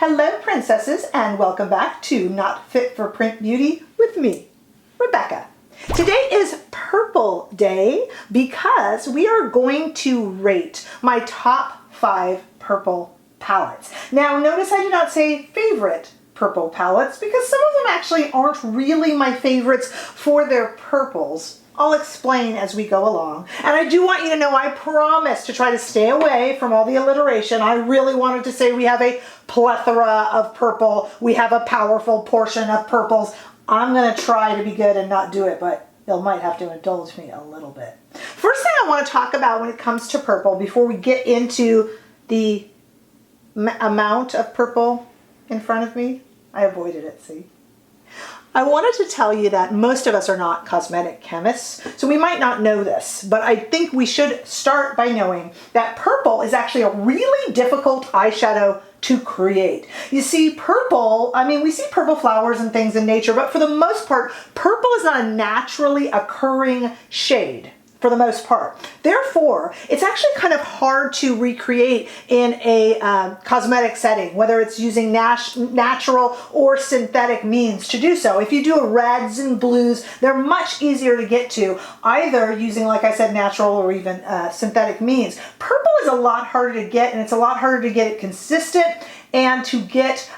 Hello princesses, and welcome back to Not Fit for Print Beauty with me, Rebecca. Today is Purple Day because we are going to rate my top 5 purple palettes. Now notice I did not say favorite purple palettes because some of them actually aren't really my favorites for their purples. I'll explain as we go along. And I do want you to know I promise to try to stay away from all the alliteration. I really wanted to say we have a plethora of purple. We have a powerful portion of purples. I'm going to try to be good and not do it, but you might have to indulge me a little bit. First thing I want to talk about when it comes to purple before we get into the amount of purple in front of me. I avoided it, see? I wanted to tell you that most of us are not cosmetic chemists, so we might not know this, but I think we should start by knowing that purple is actually a really difficult eyeshadow to create. You see, purple, we see purple flowers and things in nature, but for the most part, purple is not a naturally occurring shade. For the most part. Therefore, it's actually kind of hard to recreate in a cosmetic setting, whether it's using natural or synthetic means to do so. If you do reds and blues, they're much easier to get to, either using, like I said, natural or even synthetic means. Purple is a lot harder to get, and it's a lot harder to get it consistent and to get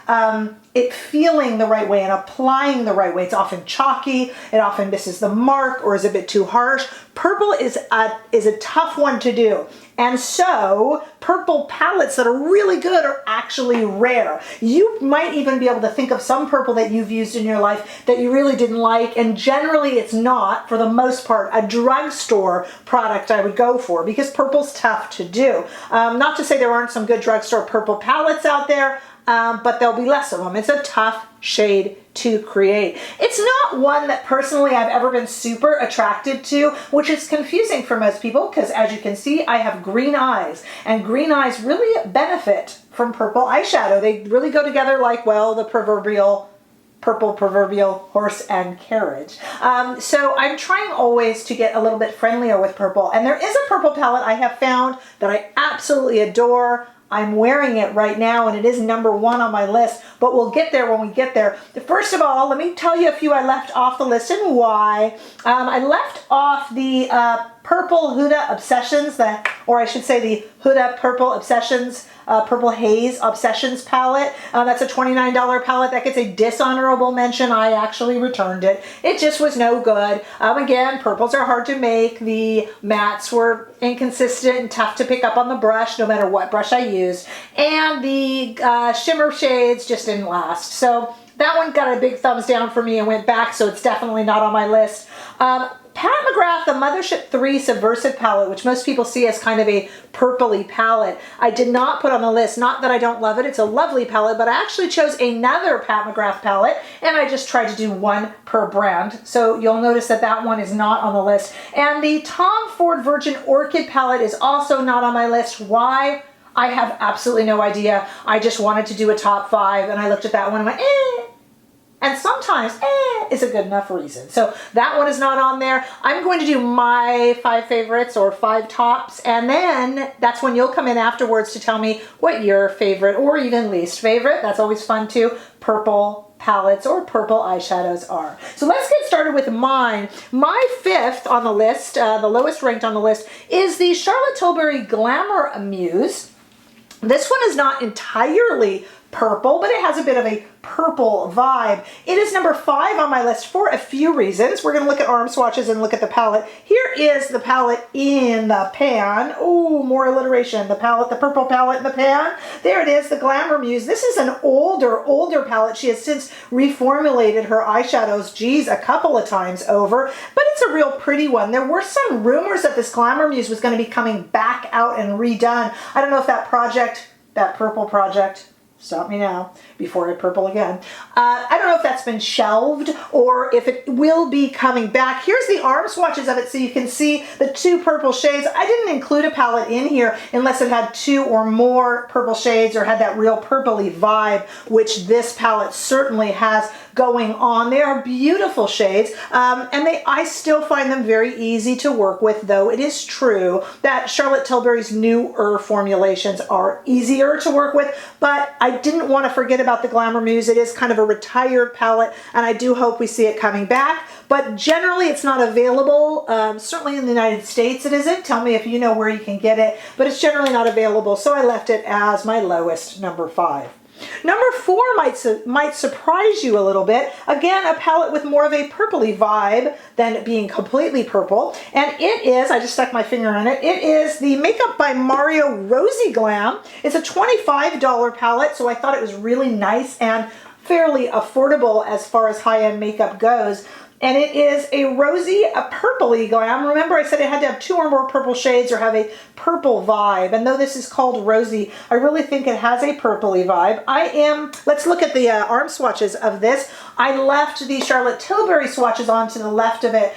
it feeling the right way and applying the right way. It's often chalky, it often misses the mark or is a bit too harsh. Purple is a tough one to do. And so purple palettes that are really good are actually rare. You might even be able to think of some purple that you've used in your life that you really didn't like, and generally it's not, for the most part, a drugstore product I would go for because purple's tough to do. Not to say there aren't some good drugstore purple palettes out there, but there'll be less of them. It's a tough shade to create. It's not one that personally I've ever been super attracted to, which is confusing for most people because as you can see, I have green eyes, and green eyes really benefit from purple eyeshadow. They really go together like, well, the proverbial horse and carriage. So I'm trying always to get a little bit friendlier with purple, and there is a purple palette I have found that I absolutely adore. I'm wearing it right now and it is #1 on my list, but we'll get there when we get there. First of all, let me tell you a few I left off the list and why. I left off the Purple Huda Obsessions, or I should say the Huda Purple Obsessions, Purple Haze Obsessions palette. That's a $29 palette. That gets a dishonorable mention. I actually returned it. It just was no good. Again, purples are hard to make. The mattes were inconsistent and tough to pick up on the brush, no matter what brush I used. And the shimmer shades just didn't last. So that one got a big thumbs down for me and went back, so it's definitely not on my list. Pat McGrath, the Mothership 3 Subversive palette, which most people see as kind of a purpley palette, I did not put on the list. Not that I don't love it, it's a lovely palette, but I actually chose another Pat McGrath palette, and I just tried to do one per brand. So you'll notice that that one is not on the list. And the Tom Ford Virgin Orchid palette is also not on my list. Why? I have absolutely no idea. I just wanted to do a top 5, and I looked at that one and went, eh. And sometimes, is a good enough reason. So that one is not on there. I'm going to do my 5 favorites or 5 tops, and then that's when you'll come in afterwards to tell me what your favorite or even least favorite, that's always fun too, purple palettes or purple eyeshadows are. So let's get started with mine. My 5th on the list, the lowest ranked on the list, is the Charlotte Tilbury Glamour Muse. This one is not entirely purple, but it has a bit of a purple vibe. It is #5 on my list for a few reasons. We're going to look at arm swatches and look at the palette. Here is the palette in the pan. Oh, more alliteration. The palette, the purple palette in the pan. There it is, the Glamour Muse. This is an older palette. She has since reformulated her eyeshadows, geez, a couple of times over, but it's a real pretty one. There were some rumors that this Glamour Muse was going to be coming back out and redone. I don't know if that project, that purple project, stop me now before I purple again. I don't know if that's been shelved or if it will be coming back. Here's the arm swatches of it so you can see the 2 purple shades. I didn't include a palette in here unless it had 2 or more purple shades or had that real purpley vibe, which this palette certainly has going on. They are beautiful shades, and I still find them very easy to work with, though it is true that Charlotte Tilbury's newer formulations are easier to work with, but I I didn't want to forget about the Glamour Muse. It is kind of a retired palette, and I do hope we see it coming back. But generally, it's not available. Certainly in the United States, it isn't. Tell me if you know where you can get it, but it's generally not available. So I left it as my lowest, number 5. Number 4 might surprise you a little bit. Again, a palette with more of a purpley vibe than being completely purple. And it is, I just stuck my finger in it, it is the Makeup by Mario Rosy Glam. It's a $25 palette, so I thought it was really nice and fairly affordable as far as high-end makeup goes. And it is a rosy, a purpley glam. Remember, I said it had to have 2 or more purple shades or have a purple vibe. And though this is called rosy, I really think it has a purpley vibe. Let's look at the arm swatches of this. I left the Charlotte Tilbury swatches on to the left of it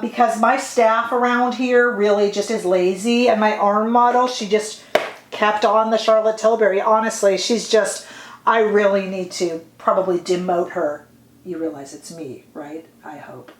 because my staff around here really just is lazy. And my arm model, she just kept on the Charlotte Tilbury. Honestly, she's just, I really need to probably demote her. You realize it's me, right? I hope.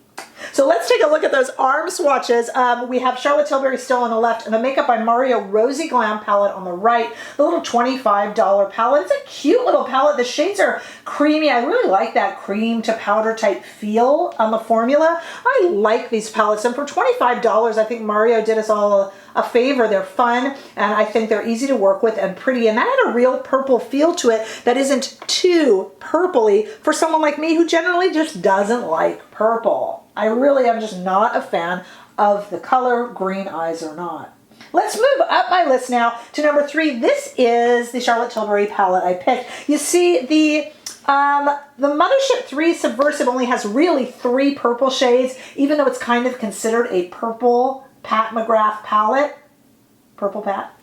So let's take a look at those arm swatches. We have Charlotte Tilbury still on the left and the Makeup by Mario Rosy Glam palette on the right. The little $25 palette. It's a cute little palette. The shades are creamy. I really like that cream to powder type feel on the formula. I like these palettes. And for $25, I think Mario did us all a favor. They're fun, and I think they're easy to work with and pretty. And that had a real purple feel to it that isn't too purpley for someone like me who generally just doesn't like purple. I really am just not a fan of the color, green eyes or not. Let's move up my list now to number 3. This is the Charlotte Tilbury palette I picked. You see, the Mothership 3 Subversive only has really 3 purple shades, even though it's kind of considered a purple Pat McGrath palette. Purple Pat.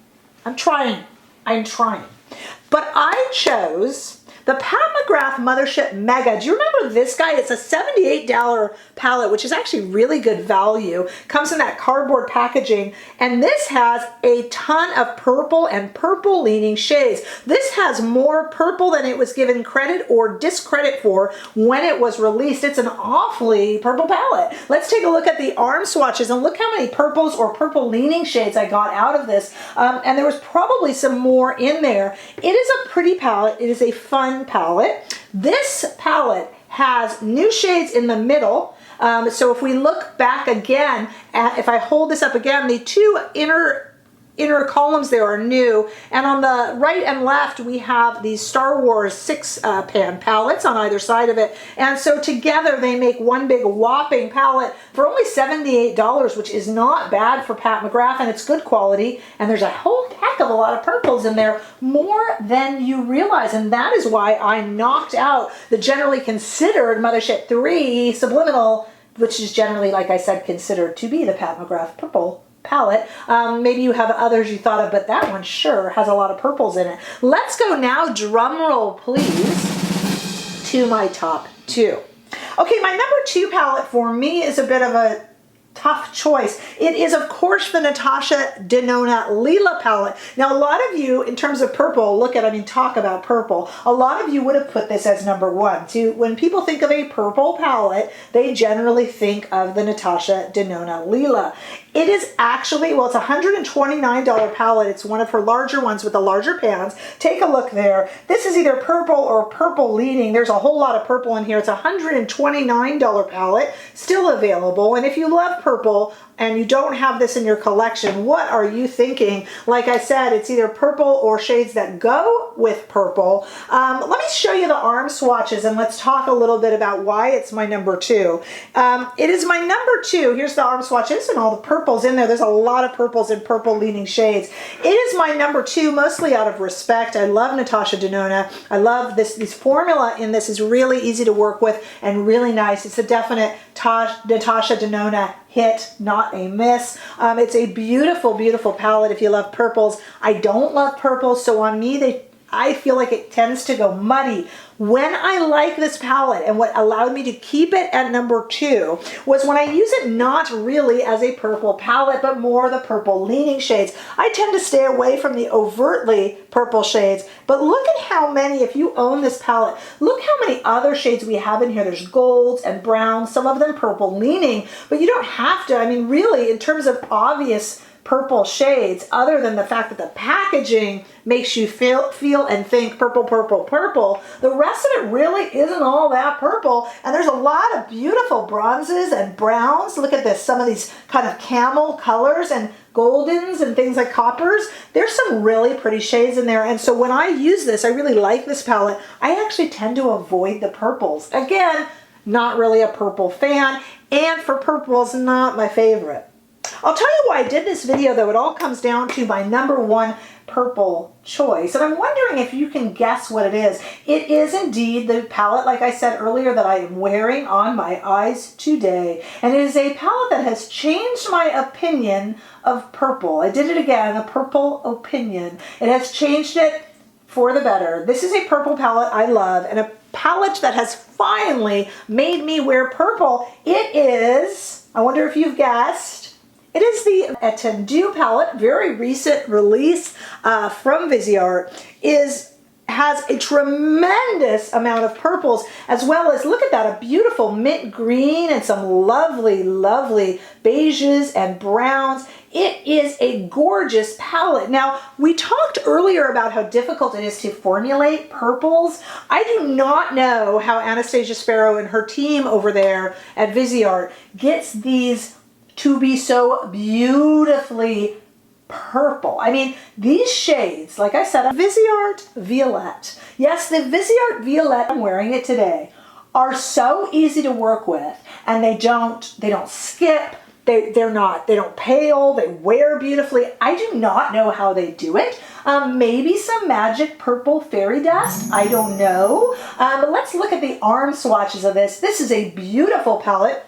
I'm trying. But I chose the Pat McGrath Mothership Mega. Do you remember this guy? It's a $78 palette, which is actually really good value. Comes in that cardboard packaging. And this has a ton of purple and purple leaning shades. This has more purple than it was given credit or discredit for when it was released. It's an awfully purple palette. Let's take a look at the arm swatches and look how many purples or purple leaning shades I got out of this. And there was probably some more in there. It is a pretty palette. It is a fun palette. This palette has new shades in the middle. So if we look back again, if I hold this up again, the 2 inner columns there are new, and on the right and left we have these Star Wars 6-pan palettes on either side of it, and so together they make one big whopping palette for only $78, which is not bad for Pat McGrath, and it's good quality, and there's a whole heck of a lot of purples in there, more than you realize, and that is why I knocked out the generally considered Mothership 3 Subliminal, which is generally, like I said, considered to be the Pat McGrath purple palette. Maybe you have others you thought of, but that one sure has a lot of purples in it. Let's go now, drum roll please, to my top 2. Okay, my number 2 palette for me is a bit of a tough choice. It is, of course, the Natasha Denona Lila palette. Now, a lot of you, in terms of purple, talk about purple. A lot of you would have put this as number 1. So when people think of a purple palette, they generally think of the Natasha Denona Lila. It is actually, well, it's a $129 palette. It's one of her larger ones with the larger pans. Take a look there. This is either purple or purple leaning. There's a whole lot of purple in here. It's a $129 palette, still available. And if you love purple and you don't have this in your collection, what are you thinking? Like I said, it's either purple or shades that go with purple. Let me show you the arm swatches and let's talk a little bit about why it's my number 2. It is my number 2. Here's the arm swatches and all the purples in there. There's a lot of purples and purple leaning shades. It is my number 2, mostly out of respect. I love Natasha Denona. I love this formula in this is really easy to work with and really nice. It's a definite Natasha Denona hit, not a miss. It's a beautiful, beautiful palette if you love purples. I don't love purples, so on me, I feel like it tends to go muddy. When I like this palette, and what allowed me to keep it at number 2 was when I use it not really as a purple palette, but more the purple leaning shades. I tend to stay away from the overtly purple shades, but look at how many, if you own this palette, look how many other shades we have in here. There's golds and browns, some of them purple leaning, but you don't have to. I mean, really, in terms of obvious purple shades, other than the fact that the packaging makes you feel and think purple, purple, purple. The rest of it really isn't all that purple. And there's a lot of beautiful bronzes and browns. Look at this, some of these kind of camel colors and goldens and things like coppers. There's some really pretty shades in there. And so when I use this, I really like this palette. I actually tend to avoid the purples. Again, not really a purple fan. And for purples, not my favorite. I'll tell you why I did this video though. It all comes down to my #1 purple choice. And I'm wondering if you can guess what it is. It is indeed the palette, like I said earlier, that I am wearing on my eyes today. And it is a palette that has changed my opinion of purple. I did it again, a purple opinion. It has changed it for the better. This is a purple palette I love, and a palette that has finally made me wear purple. It is, I wonder if you've guessed, it is the Tinted palette, very recent release from Viseart, has a tremendous amount of purples, as well as, look at that, a beautiful mint green and some lovely, lovely beiges and browns. It is a gorgeous palette. Now, we talked earlier about how difficult it is to formulate purples. I do not know how Anastasia Sparrow and her team over there at Viseart gets these to be so beautifully purple. I mean, these shades, like I said, Viseart Violette. Yes, the Viseart Violette, I'm wearing it today, are so easy to work with, and they don't skip. They don't pale. They wear beautifully. I do not know how they do it. Maybe some magic purple fairy dust. I don't know. But let's look at the arm swatches of this. This is a beautiful palette.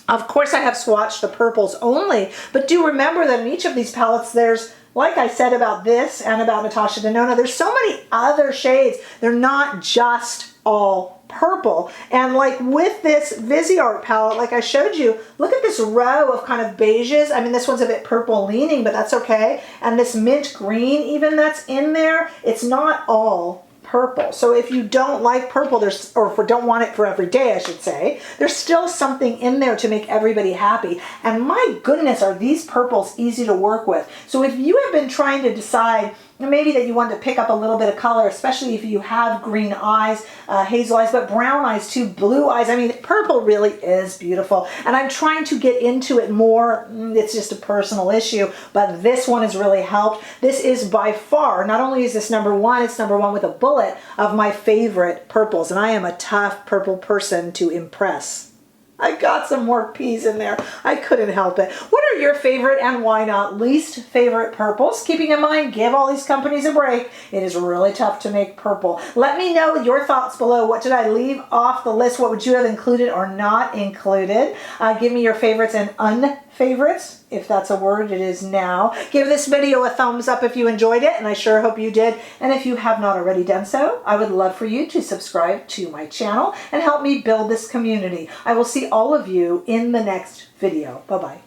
Of course, I have swatched the purples only, but do remember that in each of these palettes, there's, like I said about this and about Natasha Denona, there's so many other shades. They're not just all purple. And like with this Viseart palette, like I showed you, look at this row of kind of beiges. I mean, this one's a bit purple leaning, but that's okay. And this mint green even that's in there, it's not all purple. So if you don't like purple, or if you don't want it for every day, I should say, there's still something in there to make everybody happy. And my goodness, are these purples easy to work with. So if you have been trying to decide maybe that you want to pick up a little bit of color, especially if you have green eyes, hazel eyes, but brown eyes too, blue eyes. I mean, purple really is beautiful. And I'm trying to get into it more. It's just a personal issue, but this one has really helped. This is by far, not only is this #1, it's #1 with a bullet of my favorite purples. And I am a tough purple person to impress. I got some more peas in there. I couldn't help it. What are your favorite and why not least favorite purples? Keeping in mind, give all these companies a break. It is really tough to make purple. Let me know your thoughts below. What did I leave off the list? What would you have included or not included? Give me your favorites and unfavorites, if that's a word, it is now. Give this video a thumbs up if you enjoyed it, and I sure hope you did. And if you have not already done so, I would love for you to subscribe to my channel and help me build this community. I will see all of you in the next video. Bye-bye.